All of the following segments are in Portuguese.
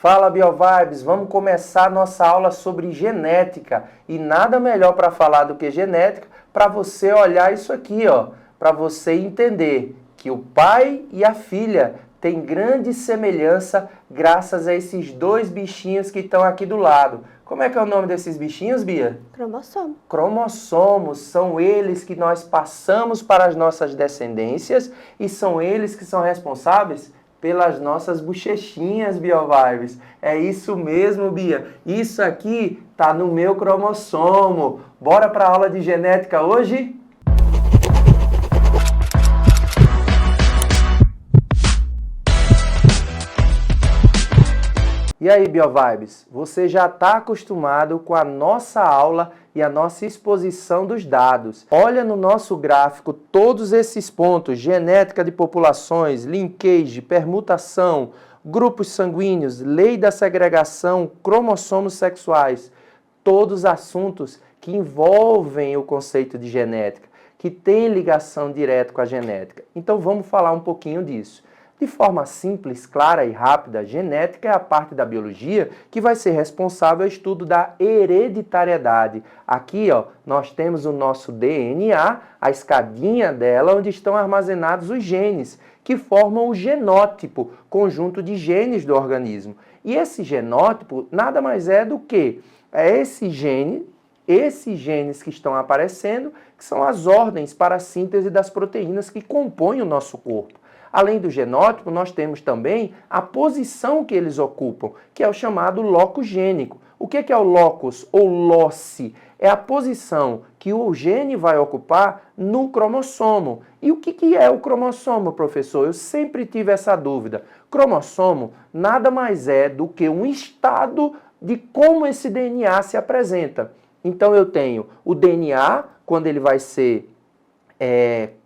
Fala BioVibes, vamos começar nossa aula sobre genética. E nada melhor para falar do que genética, para você olhar isso aqui, ó, para você entender que o pai e a filha têm grande semelhança graças a esses dois bichinhos que estão aqui do lado. Como é que é o nome desses bichinhos, Bia? Cromossomo. Cromossomos, são eles que nós passamos para as nossas descendências e são eles que são responsáveis pelas nossas bochechinhas, BioVibes. É isso mesmo, Bia. Isso aqui tá no meu cromossomo. Bora para a aula de genética hoje? E aí, BioVibes, você já está acostumado com a nossa aula e a nossa exposição dos dados. Olha no nosso gráfico todos esses pontos: genética de populações, linkage, permutação, grupos sanguíneos, lei da segregação, cromossomos sexuais. Todos assuntos que envolvem o conceito de genética, que tem ligação direta com a genética. Então vamos falar um pouquinho disso. De forma simples, clara e rápida, genética é a parte da biologia que vai ser responsável pelo estudo da hereditariedade. Aqui, ó, nós temos o nosso DNA, a escadinha dela, onde estão armazenados os genes, que formam o genótipo, conjunto de genes do organismo. E esse genótipo nada mais é do que esses genes que estão aparecendo, que são as ordens para a síntese das proteínas que compõem o nosso corpo. Além do genótipo, nós temos também a posição que eles ocupam, que é o chamado locus gênico. O que é o locus ou loci? É a posição que o gene vai ocupar no cromossomo. E o que é o cromossomo, professor? Eu sempre tive essa dúvida. Cromossomo nada mais é do que um estado de como esse DNA se apresenta. Então eu tenho o DNA, quando ele vai ser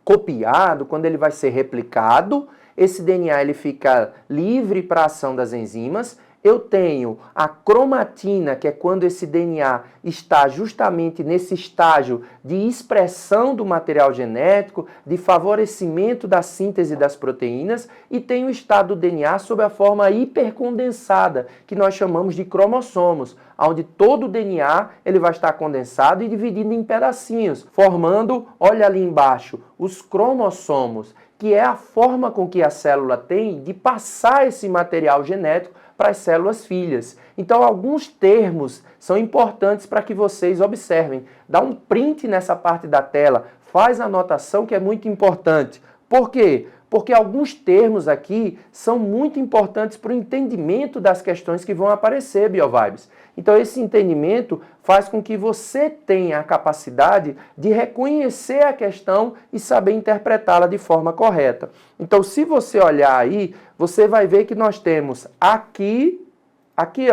copiado, quando ele vai ser replicado, esse DNA ele fica livre para a ação das enzimas. Eu tenho a cromatina, que é quando esse DNA está justamente nesse estágio de expressão do material genético, de favorecimento da síntese das proteínas, e tenho o estado do DNA sob a forma hipercondensada, que nós chamamos de cromossomos, onde todo o DNA ele vai estar condensado e dividido em pedacinhos, formando, olha ali embaixo, os cromossomos, que é a forma com que a célula tem de passar esse material genético para as células filhas. Então, alguns termos são importantes para que vocês observem. Dá um print nessa parte da tela, faz a anotação que é muito importante. Por quê? Porque alguns termos aqui são muito importantes para o entendimento das questões que vão aparecer, BioVibes. Então, esse entendimento faz com que você tenha a capacidade de reconhecer a questão e saber interpretá-la de forma correta. Então, se você olhar aí, você vai ver que nós temos aqui,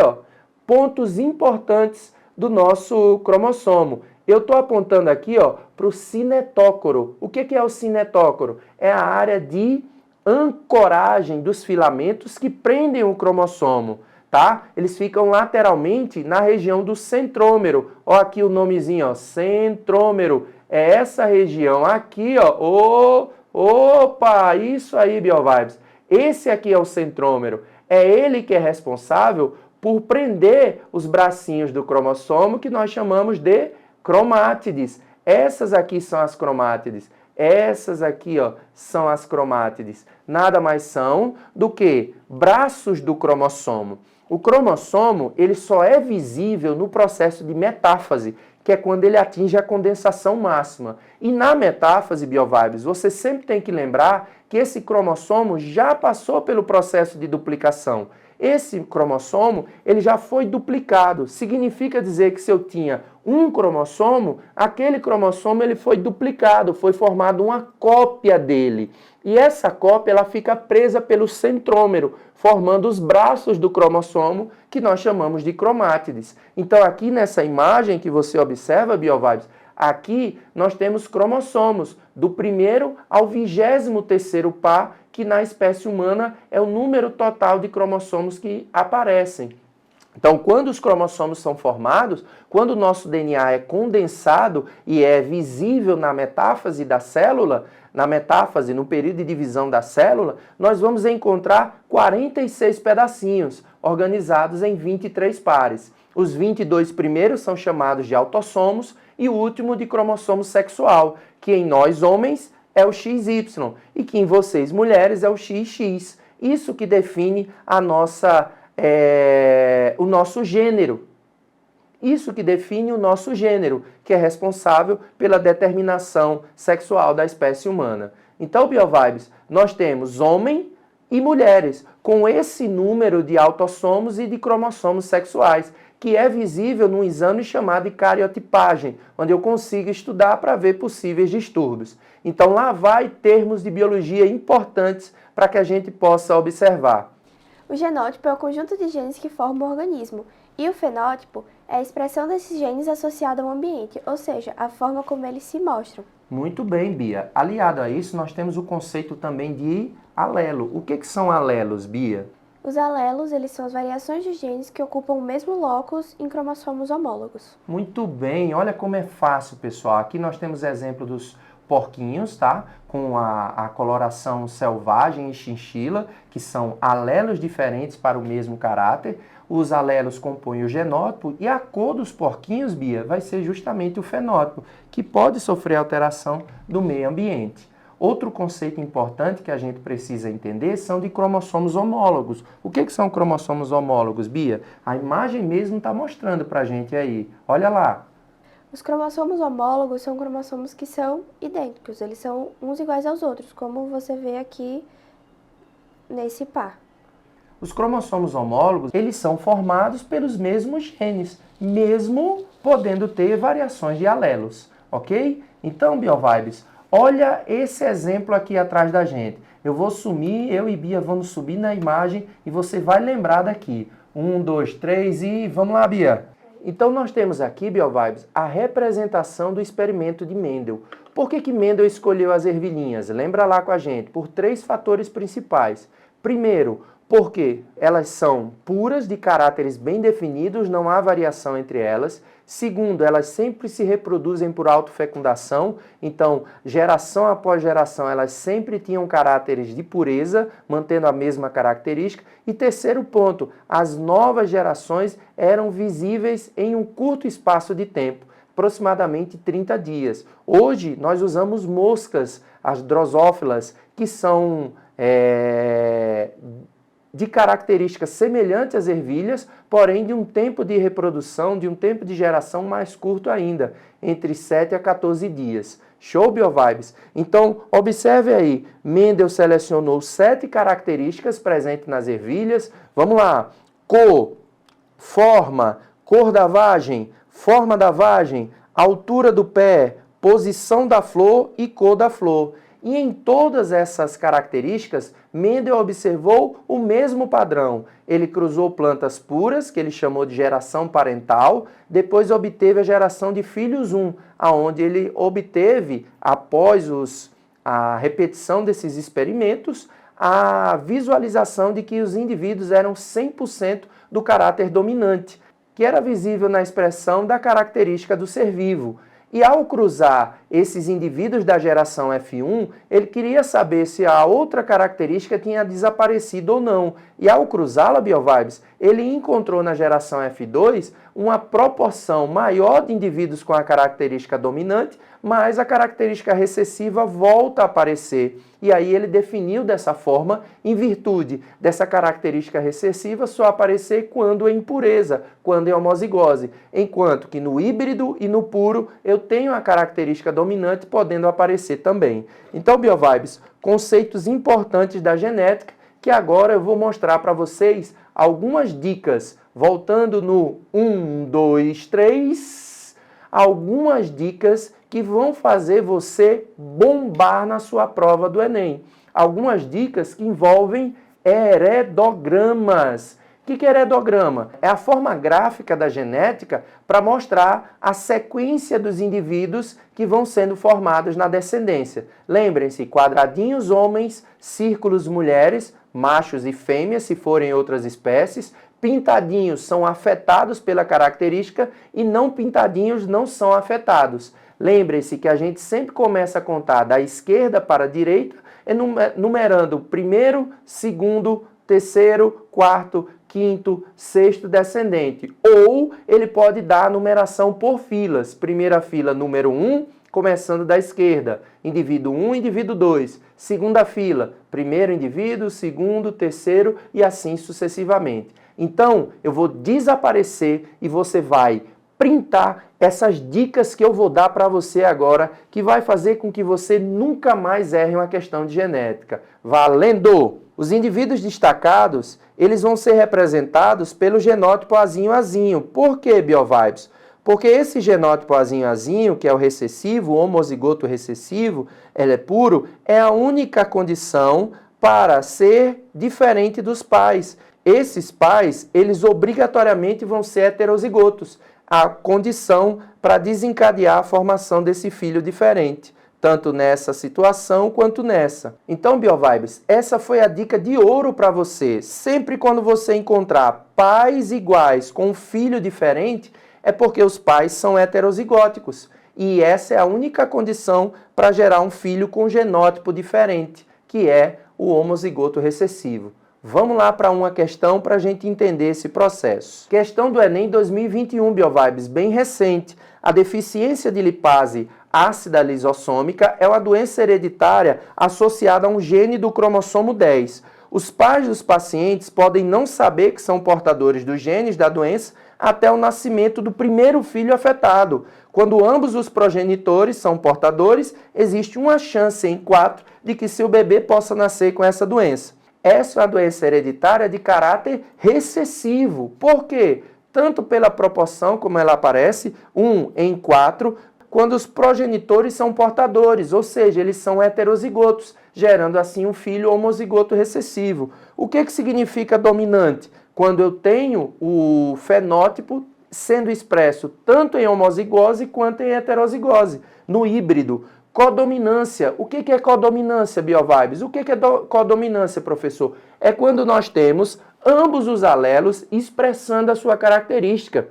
ó, pontos importantes do nosso cromossomo. Eu estou apontando aqui, ó, para o cinetócoro. O que é o cinetócoro? É a área de ancoragem dos filamentos que prendem o cromossomo, tá? Eles ficam lateralmente na região do centrômero. Ó, aqui o nomezinho, ó, centrômero. É essa região aqui, ó. Opa, isso aí, BioVibes. Esse aqui é o centrômero. É ele que é responsável por prender os bracinhos do cromossomo, que nós chamamos de cromátides. Essas aqui são as cromátides. Essas aqui, ó, são as cromátides. Nada mais são do que braços do cromossomo. O cromossomo, ele só é visível no processo de metáfase, que é quando ele atinge a condensação máxima. E na metáfase, BioVibes, você sempre tem que lembrar que esse cromossomo já passou pelo processo de duplicação. Esse cromossomo, ele já foi duplicado. Significa dizer que se eu tinha um cromossomo, aquele cromossomo ele foi duplicado, foi formada uma cópia dele. E essa cópia ela fica presa pelo centrômero, formando os braços do cromossomo, que nós chamamos de cromátides. Então aqui nessa imagem que você observa, BioVibes, aqui nós temos cromossomos, do primeiro ao 23º par, que na espécie humana é o número total de cromossomos que aparecem. Então, quando os cromossomos são formados, quando o nosso DNA é condensado e é visível na metáfase da célula, na metáfase, no período de divisão da célula, nós vamos encontrar 46 pedacinhos, organizados em 23 pares. Os 22 primeiros são chamados de autossomos e o último de cromossomo sexual, que em nós homens é o XY e que em vocês mulheres é o XX. Isso que define a o nosso gênero. Isso que define o nosso gênero, que é responsável pela determinação sexual da espécie humana. Então, BioVibes, nós temos homem e mulheres com esse número de autossomos e de cromossomos sexuais, que é visível num exame chamado de cariotipagem, onde eu consigo estudar para ver possíveis distúrbios. Então, lá vai termos de biologia importantes para que a gente possa observar. O genótipo é o conjunto de genes que formam o organismo, e o fenótipo é a expressão desses genes associada ao ambiente, ou seja, a forma como eles se mostram. Muito bem, Bia. Aliado a isso, nós temos o conceito também de alelo. O que são alelos, Bia? Os alelos, eles são as variações de genes que ocupam o mesmo locus em cromossomos homólogos. Muito bem, olha como é fácil, pessoal. Aqui nós temos exemplo dos porquinhos, tá? Com a coloração selvagem e chinchila, que são alelos diferentes para o mesmo caráter. Os alelos compõem o genótipo e a cor dos porquinhos, Bia, vai ser justamente o fenótipo, que pode sofrer alteração do meio ambiente. Outro conceito importante que a gente precisa entender são de cromossomos homólogos. O que são cromossomos homólogos, Bia? A imagem mesmo está mostrando para a gente aí. Olha lá. Os cromossomos homólogos são cromossomos que são idênticos, eles são uns iguais aos outros, como você vê aqui nesse par. Os cromossomos homólogos, eles são formados pelos mesmos genes, mesmo podendo ter variações de alelos, ok? Então, BioVibes, olha esse exemplo aqui atrás da gente. Eu vou sumir, eu e Bia vamos subir na imagem e você vai lembrar daqui. 1, 2, 3 e vamos lá, Bia. Então nós temos aqui, BioVibes, a representação do experimento de Mendel. Por que Mendel escolheu as ervilhinhas? Lembra lá com a gente, por 3 fatores principais. Primeiro, porque elas são puras, de caráteres bem definidos, não há variação entre elas. Segundo, elas sempre se reproduzem por autofecundação, então, geração após geração, elas sempre tinham caráteres de pureza, mantendo a mesma característica. E terceiro ponto, as novas gerações eram visíveis em um curto espaço de tempo, aproximadamente 30 dias. Hoje, nós usamos moscas, as drosófilas, que são de características semelhantes às ervilhas, porém de um tempo de reprodução, de um tempo de geração mais curto ainda, entre 7 a 14 dias. Show, BioVibes? Então, observe aí, Mendel selecionou 7 características presentes nas ervilhas. Vamos lá, cor, forma, cor da vagem, forma da vagem, altura do pé, posição da flor e cor da flor. E em todas essas características, Mendel observou o mesmo padrão. Ele cruzou plantas puras, que ele chamou de geração parental, depois obteve a geração de filhos aonde ele obteve, após a repetição desses experimentos, a visualização de que os indivíduos eram 100% do caráter dominante, que era visível na expressão da característica do ser vivo. E ao cruzar esses indivíduos da geração F1, ele queria saber se a outra característica tinha desaparecido ou não. E ao cruzá-la, BioVibes, ele encontrou na geração F2 uma proporção maior de indivíduos com a característica dominante, mas a característica recessiva volta a aparecer. E aí ele definiu dessa forma, em virtude dessa característica recessiva só aparecer quando em pureza, quando em homozigose. Enquanto que no híbrido e no puro eu tenho a característica dominante podendo aparecer também. Então, BioVibes, conceitos importantes da genética que agora eu vou mostrar para vocês algumas dicas. Voltando no 1, 2, 3, algumas dicas que vão fazer você bombar na sua prova do Enem. Algumas dicas que envolvem heredogramas. O que é heredograma? É a forma gráfica da genética para mostrar a sequência dos indivíduos que vão sendo formados na descendência. Lembrem-se, quadradinhos homens, círculos mulheres, machos e fêmeas, se forem outras espécies. Pintadinhos são afetados pela característica e não pintadinhos não são afetados. Lembre-se que a gente sempre começa a contar da esquerda para a direita, numerando primeiro, segundo, terceiro, quarto, quinto, sexto descendente. Ou ele pode dar a numeração por filas. Primeira fila, número 1, começando da esquerda. Indivíduo 1, indivíduo 2. Segunda fila, primeiro indivíduo, segundo, terceiro e assim sucessivamente. Então, eu vou desaparecer e você vai printar essas dicas que eu vou dar para você agora, que vai fazer com que você nunca mais erre uma questão de genética. Valendo! Os indivíduos destacados, eles vão ser representados pelo genótipo Azinho-Azinho. Por que, Biovibes? Porque esse genótipo Azinho-Azinho, que é o recessivo, o homozigoto recessivo, ele é puro, é a única condição para ser diferente dos pais. Esses pais, eles obrigatoriamente vão ser heterozigotos, a condição para desencadear a formação desse filho diferente, tanto nessa situação quanto nessa. Então, Biovibes, essa foi a dica de ouro para você. Sempre quando você encontrar pais iguais com um filho diferente, é porque os pais são heterozigóticos. E essa é a única condição para gerar um filho com genótipo diferente, que é o homozigoto recessivo. Vamos lá para uma questão para a gente entender esse processo. Questão do Enem 2021, Biovibes, bem recente. A deficiência de lipase ácida lisossômica é uma doença hereditária associada a um gene do cromossomo 10. Os pais dos pacientes podem não saber que são portadores dos genes da doença até o nascimento do primeiro filho afetado. Quando ambos os progenitores são portadores, existe uma chance em 4 de que seu bebê possa nascer com essa doença. Essa é uma doença hereditária de caráter recessivo. Por quê? Tanto pela proporção como ela aparece, 1 em 4, quando os progenitores são portadores, ou seja, eles são heterozigotos, gerando assim um filho homozigoto recessivo. O que significa dominante? Quando eu tenho o fenótipo sendo expresso tanto em homozigose quanto em heterozigose, no híbrido. Codominância. O que é codominância, Biovibes? O que é codominância, professor? É quando nós temos ambos os alelos expressando a sua característica.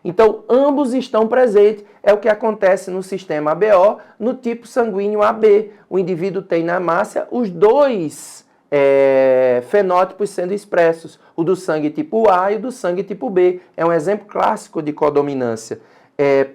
Então, ambos estão presentes. É o que acontece no sistema ABO, no tipo sanguíneo AB. O indivíduo tem na hemácia os dois fenótipos sendo expressos, o do sangue tipo A e o do sangue tipo B. É um exemplo clássico de codominância.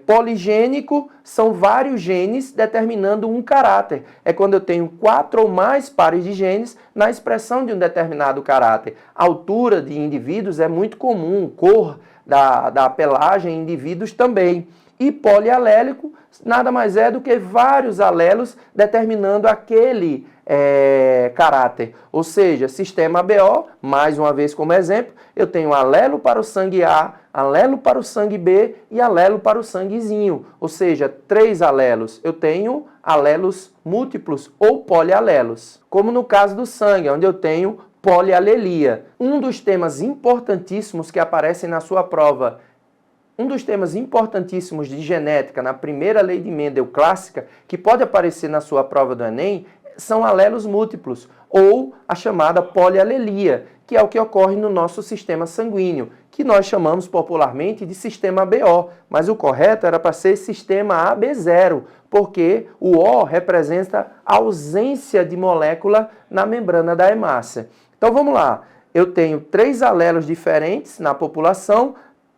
Poligênico são vários genes determinando um caráter. É quando eu tenho 4 ou mais pares de genes na expressão de um determinado caráter. A altura de indivíduos é muito comum, cor da pelagem em indivíduos também. E polialélico nada mais é do que vários alelos determinando aquele caráter. Ou seja, sistema ABO, mais uma vez como exemplo, eu tenho alelo para o sangue A, alelo para o sangue B e alelo para o sanguezinho. Ou seja, 3 alelos. Eu tenho alelos múltiplos ou polialelos. Como no caso do sangue, onde eu tenho polialelia. Um dos temas importantíssimos que aparecem na sua prova, um dos temas importantíssimos de genética na primeira lei de Mendel clássica, que pode aparecer na sua prova do Enem, são alelos múltiplos, ou a chamada polialelia, que é o que ocorre no nosso sistema sanguíneo, que nós chamamos popularmente de sistema ABO, mas o correto era para ser sistema AB0, porque o O representa a ausência de molécula na membrana da hemácia. Então vamos lá, eu tenho 3 alelos diferentes na população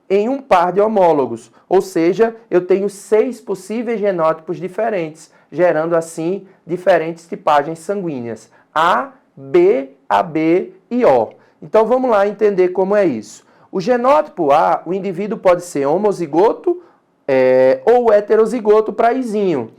em um par de homólogos, ou seja, eu tenho 6 possíveis genótipos diferentes, gerando assim diferentes tipagens sanguíneas, A, B, AB e O. Então vamos lá entender como é isso. O genótipo A, o indivíduo pode ser homozigoto ou heterozigoto para Izinho.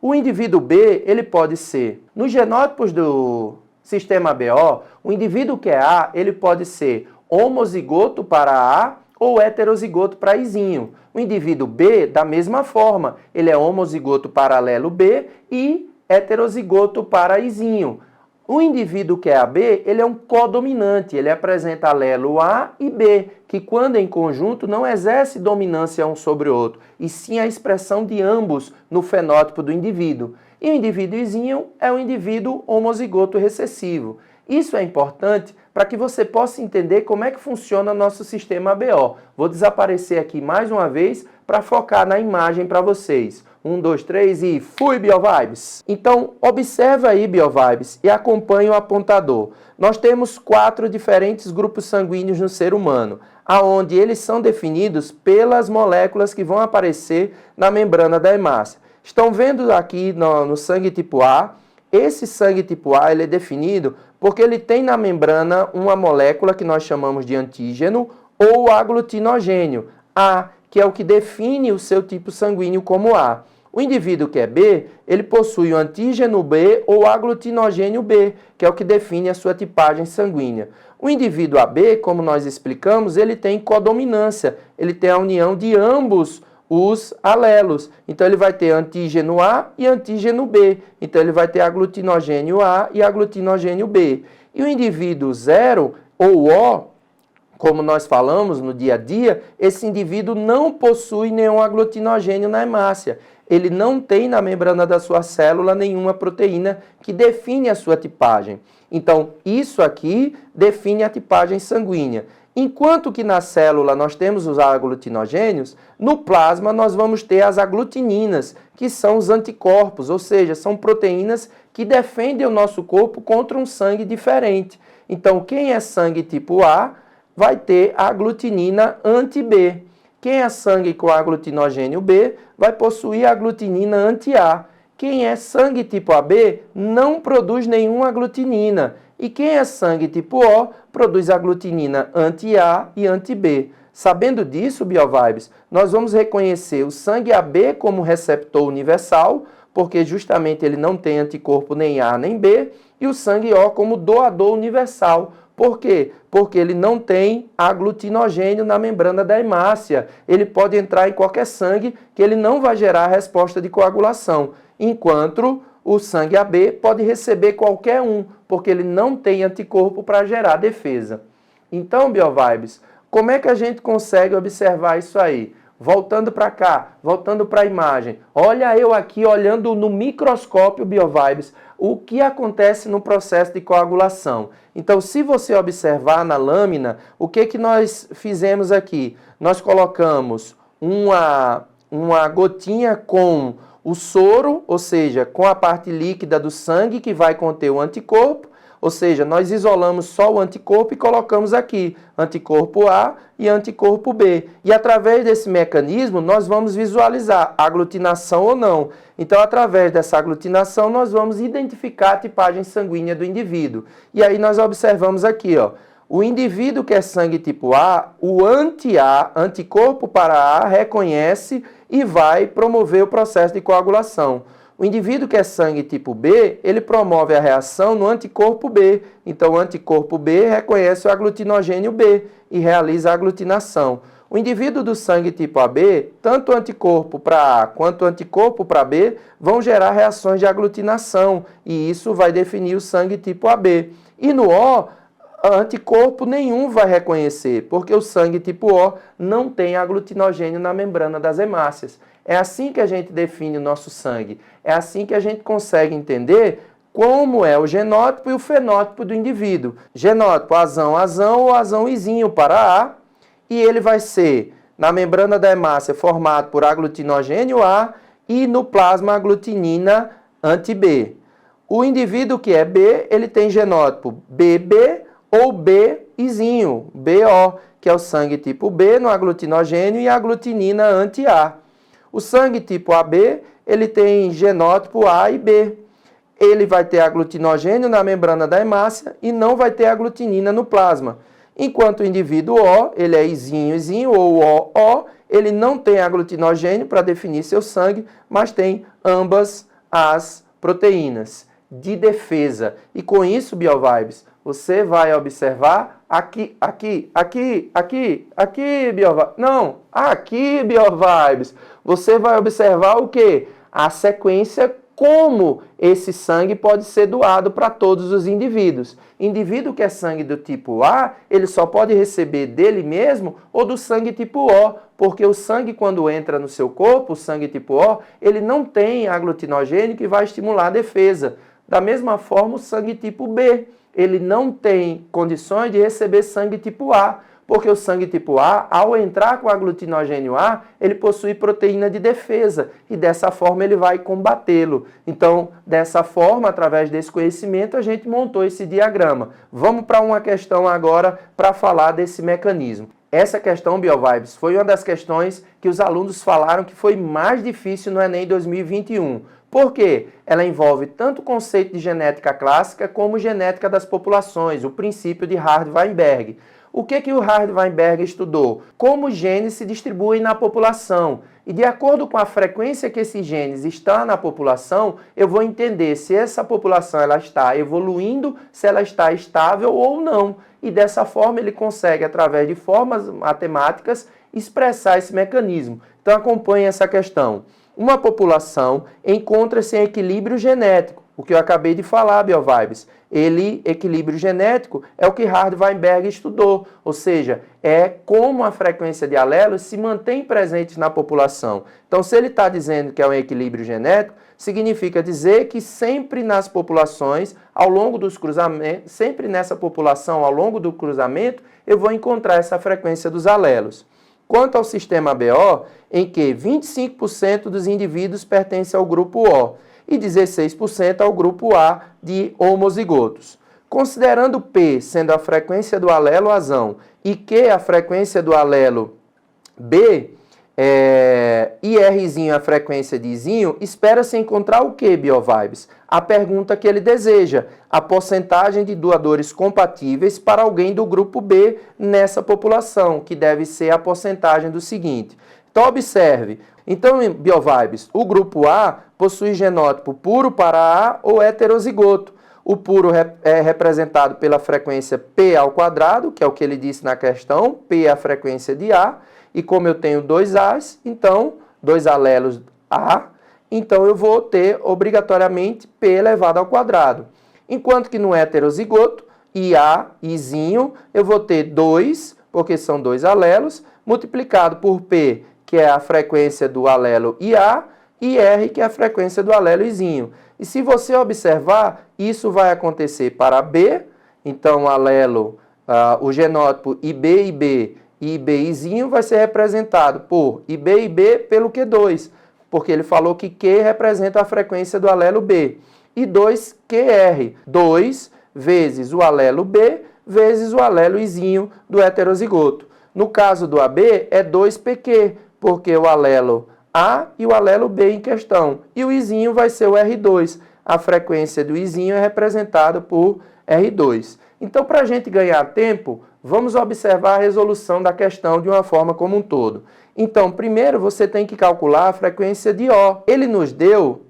O indivíduo B, ele pode ser, nos genótipos do sistema ABO, o indivíduo que é A, ele pode ser homozigoto para A ou heterozigoto para Izinho. O indivíduo B, da mesma forma, ele é homozigoto para alelo B e heterozigoto para Izinho. O indivíduo que é AB, ele é um codominante, ele apresenta alelo A e B, que quando em conjunto não exerce dominância um sobre o outro, e sim a expressão de ambos no fenótipo do indivíduo. E o indivíduo Izinho é um indivíduo homozigoto recessivo. Isso é importante para para que você possa entender como é que funciona nosso sistema ABO. Vou desaparecer aqui mais uma vez para focar na imagem para vocês. 1, 2, 3 e fui, BioVibes! Então, observa aí, BioVibes, e acompanhe o apontador. Nós temos 4 diferentes grupos sanguíneos no ser humano, aonde eles são definidos pelas moléculas que vão aparecer na membrana da hemácia. Estão vendo aqui no sangue tipo A? Esse sangue tipo A ele é definido porque ele tem na membrana uma molécula que nós chamamos de antígeno ou aglutinogênio, A, que é o que define o seu tipo sanguíneo como A. O indivíduo que é B, ele possui o antígeno B ou aglutinogênio B, que é o que define a sua tipagem sanguínea. O indivíduo AB, como nós explicamos, ele tem codominância, ele tem a união de ambos os alelos. Então, ele vai ter antígeno A e antígeno B. Então, ele vai ter aglutinogênio A e aglutinogênio B. E o indivíduo 0 ou O, como nós falamos no dia a dia, esse indivíduo não possui nenhum aglutinogênio na hemácia. Ele não tem na membrana da sua célula nenhuma proteína que define a sua tipagem. Então, isso aqui define a tipagem sanguínea. Enquanto que na célula nós temos os aglutinogênios, no plasma nós vamos ter as aglutininas, que são os anticorpos, ou seja, são proteínas que defendem o nosso corpo contra um sangue diferente. Então, quem é sangue tipo A vai ter a aglutinina anti-B. Quem é sangue com aglutinogênio B vai possuir a aglutinina anti-A. Quem é sangue tipo AB não produz nenhuma aglutinina. E quem é sangue tipo O produz aglutinina anti-A e anti-B. Sabendo disso, BioVibes, nós vamos reconhecer o sangue AB como receptor universal, porque justamente ele não tem anticorpo nem A nem B, e o sangue O como doador universal. Por quê? Porque ele não tem aglutinogênio na membrana da hemácia. Ele pode entrar em qualquer sangue que ele não vai gerar resposta de coagulação, enquanto o sangue AB pode receber qualquer um, porque ele não tem anticorpo para gerar defesa. Então, BioVibes, como é que a gente consegue observar isso aí? Voltando para cá, voltando para a imagem. Olha eu aqui olhando no microscópio, BioVibes, o que acontece no processo de coagulação. Então, se você observar na lâmina, o que nós fizemos aqui? Nós colocamos uma gotinha com o soro, ou seja, com a parte líquida do sangue que vai conter o anticorpo, ou seja, nós isolamos só o anticorpo e colocamos aqui anticorpo A e anticorpo B. E através desse mecanismo nós vamos visualizar aglutinação ou não. Então, através dessa aglutinação, nós vamos identificar a tipagem sanguínea do indivíduo. E aí nós observamos aqui, ó, o indivíduo que é sangue tipo A, o anti-A, anticorpo para A, reconhece e vai promover o processo de coagulação. O indivíduo que é sangue tipo B, ele promove a reação no anticorpo B. Então, o anticorpo B reconhece o aglutinogênio B e realiza a aglutinação. O indivíduo do sangue tipo AB, tanto o anticorpo para A quanto o anticorpo para B, vão gerar reações de aglutinação e isso vai definir o sangue tipo AB. E no O, anticorpo nenhum vai reconhecer, porque o sangue tipo O não tem aglutinogênio na membrana das hemácias. É assim que a gente define o nosso sangue. É assim que a gente consegue entender como é o genótipo e o fenótipo do indivíduo. Genótipo, azão, azão ou azão izinho para A, e ele vai ser, na membrana da hemácia, formado por aglutinogênio A e no plasma aglutinina anti-B. O indivíduo que é B, ele tem genótipo BB ou B izinho, BO, que é o sangue tipo B no aglutinogênio e a aglutinina anti-A. O sangue tipo AB, ele tem genótipo A e B. Ele vai ter aglutinogênio na membrana da hemácia e não vai ter aglutinina no plasma. Enquanto o indivíduo O, ele é izinho, izinho ou O, ele não tem aglutinogênio para definir seu sangue, mas tem ambas as proteínas de defesa. E com isso, BioVibes, você vai observar aqui, BioVibes. Não, aqui, BioVibes. Você vai observar o quê? A sequência como esse sangue pode ser doado para todos os indivíduos. Indivíduo que é sangue do tipo A, ele só pode receber dele mesmo ou do sangue tipo O, porque o sangue quando entra no seu corpo, o sangue tipo O, ele não tem aglutinogênio que vai estimular a defesa. Da mesma forma, o sangue tipo B. ele não tem condições de receber sangue tipo A, porque o sangue tipo A, ao entrar com o aglutinogênio A, ele possui proteína de defesa e dessa forma ele vai combatê-lo. Então, dessa forma, através desse conhecimento, a gente montou esse diagrama. Vamos para uma questão agora para falar desse mecanismo. Essa questão, BioVibes, foi uma das questões que os alunos falaram que foi mais difícil no Enem 2021. Por quê? Ela envolve tanto o conceito de genética clássica como genética das populações, o princípio de Hardy-Weinberg. O que o Hardy-Weinberg estudou? Como os genes se distribuem na população. E de acordo com a frequência que esses genes estão na população, eu vou entender se essa população ela está evoluindo, se ela está estável ou não. E dessa forma ele consegue, através de formas matemáticas, expressar esse mecanismo. Então acompanhe essa questão. Uma população encontra-se em equilíbrio genético. O que eu acabei de falar, BioVibes. Equilíbrio genético, é o que Hardy-Weinberg estudou. Ou seja, é como a frequência de alelos se mantém presente na população. Então, se ele está dizendo que é um equilíbrio genético, significa dizer que sempre nas populações, ao longo dos cruzamentos, sempre nessa população, ao longo do cruzamento, eu vou encontrar essa frequência dos alelos. Quanto ao sistema BO, em que 25% dos indivíduos pertencem ao grupo O e 16% ao grupo A de homozigotos. Considerando P sendo a frequência do alelo azão e Q a frequência do alelo B, e Rzinho a frequência de Zinho, espera-se encontrar o que, BioVibes? A pergunta que ele deseja, a porcentagem de doadores compatíveis para alguém do grupo B nessa população, que deve ser a porcentagem do seguinte. Então, observe. Então, BioVibes, o grupo A possui genótipo puro para A ou heterozigoto. O puro é representado pela frequência P ao quadrado, que é o que ele disse na questão, P é a frequência de A, e como eu tenho dois A's, então, dois alelos A, então eu vou ter obrigatoriamente P elevado ao quadrado. Enquanto que no heterozigoto, IA, Izinho, eu vou ter 2, porque são dois alelos, multiplicado por P, que é a frequência do alelo IA, e R, que é a frequência do alelo Izinho. E se você observar, isso vai acontecer para B, então o alelo, o genótipo IB, e IBIzinho vai ser representado por IB pelo Q2, porque ele falou que Q representa a frequência do alelo B. E 2QR, 2 vezes o alelo B vezes o alelo Izinho do heterozigoto. No caso do AB, é 2PQ, porque o alelo A e o alelo B em questão. E o Izinho vai ser o R2. A frequência do Izinho é representada por R2. Então, para a gente ganhar tempo, vamos observar a resolução da questão de uma forma como um todo. Então, primeiro você tem que calcular a frequência de O. Ele nos deu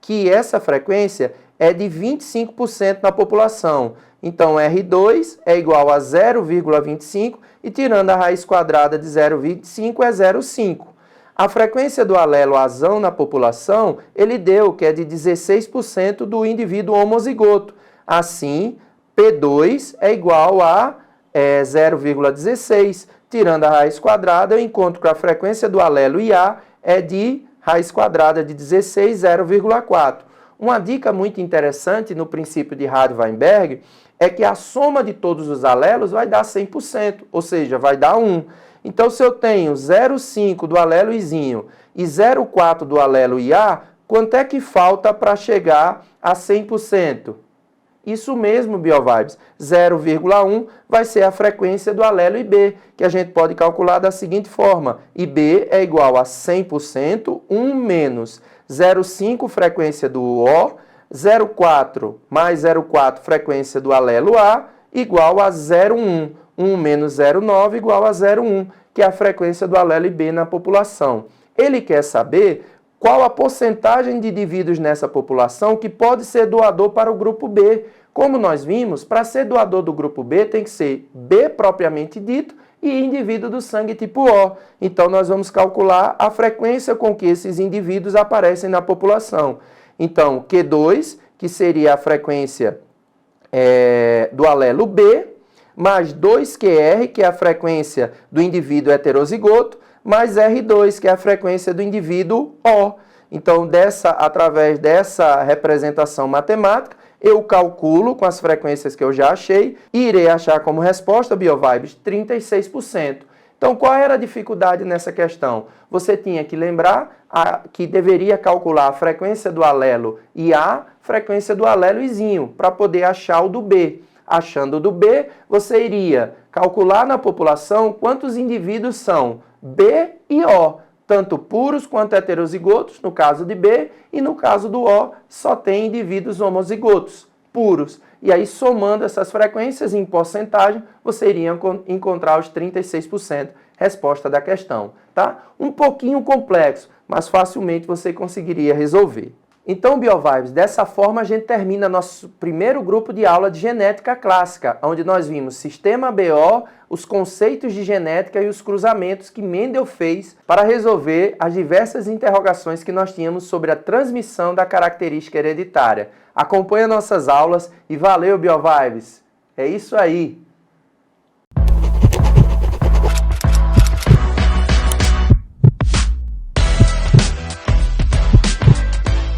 que essa frequência é de 25% na população. Então, R2 é igual a 0,25 e tirando a raiz quadrada de 0,25 é 0,5. A frequência do alelo azão na população, ele deu que é de 16% do indivíduo homozigoto. Assim, P2 é igual a 0,16. Tirando a raiz quadrada, eu encontro que a frequência do alelo IA é de raiz quadrada de 16, 0,4. Uma dica muito interessante no princípio de Hardy-Weinberg é que a soma de todos os alelos vai dar 100%, ou seja, vai dar 1. Então, se eu tenho 0,5 do alelo Izinho e 0,4 do alelo IA, quanto é que falta para chegar a 100%? Isso mesmo, BioVibes, 0,1 vai ser a frequência do alelo IB, que a gente pode calcular da seguinte forma. IB é igual a 100%, 1 menos 0,5 frequência do O, 0,4 mais 0,4 frequência do alelo A, igual a 0,1. 1 menos 0,9 igual a 0,1, que é a frequência do alelo IB na população. Ele quer saber qual a porcentagem de indivíduos nessa população que pode ser doador para o grupo B. Como nós vimos, para ser doador do grupo B tem que ser B propriamente dito e indivíduo do sangue tipo O. Então, nós vamos calcular a frequência com que esses indivíduos aparecem na população. Então, Q2, que seria a frequência do alelo B, mais 2QR, que é a frequência do indivíduo heterozigoto, mais R2, que é a frequência do indivíduo O. Então, através dessa representação matemática, eu calculo com as frequências que eu já achei e irei achar como resposta, BioVibes, 36%. Então, qual era a dificuldade nessa questão? Você tinha que lembrar que deveria calcular a frequência do alelo e a frequência do alelo izinho, para poder achar o do B. Achando o do B, você iria calcular na população quantos indivíduos são B e O, tanto puros quanto heterozigotos, no caso de B, e no caso do O, só tem indivíduos homozigotos, puros. E aí, somando essas frequências em porcentagem, você iria encontrar os 36%, resposta da questão, tá? Um pouquinho complexo, mas facilmente você conseguiria resolver. Então, BioVibes, dessa forma a gente termina nosso primeiro grupo de aula de genética clássica, onde nós vimos sistema BO, os conceitos de genética e os cruzamentos que Mendel fez para resolver as diversas interrogações que nós tínhamos sobre a transmissão da característica hereditária. Acompanhe nossas aulas e valeu, BioVibes! É isso aí!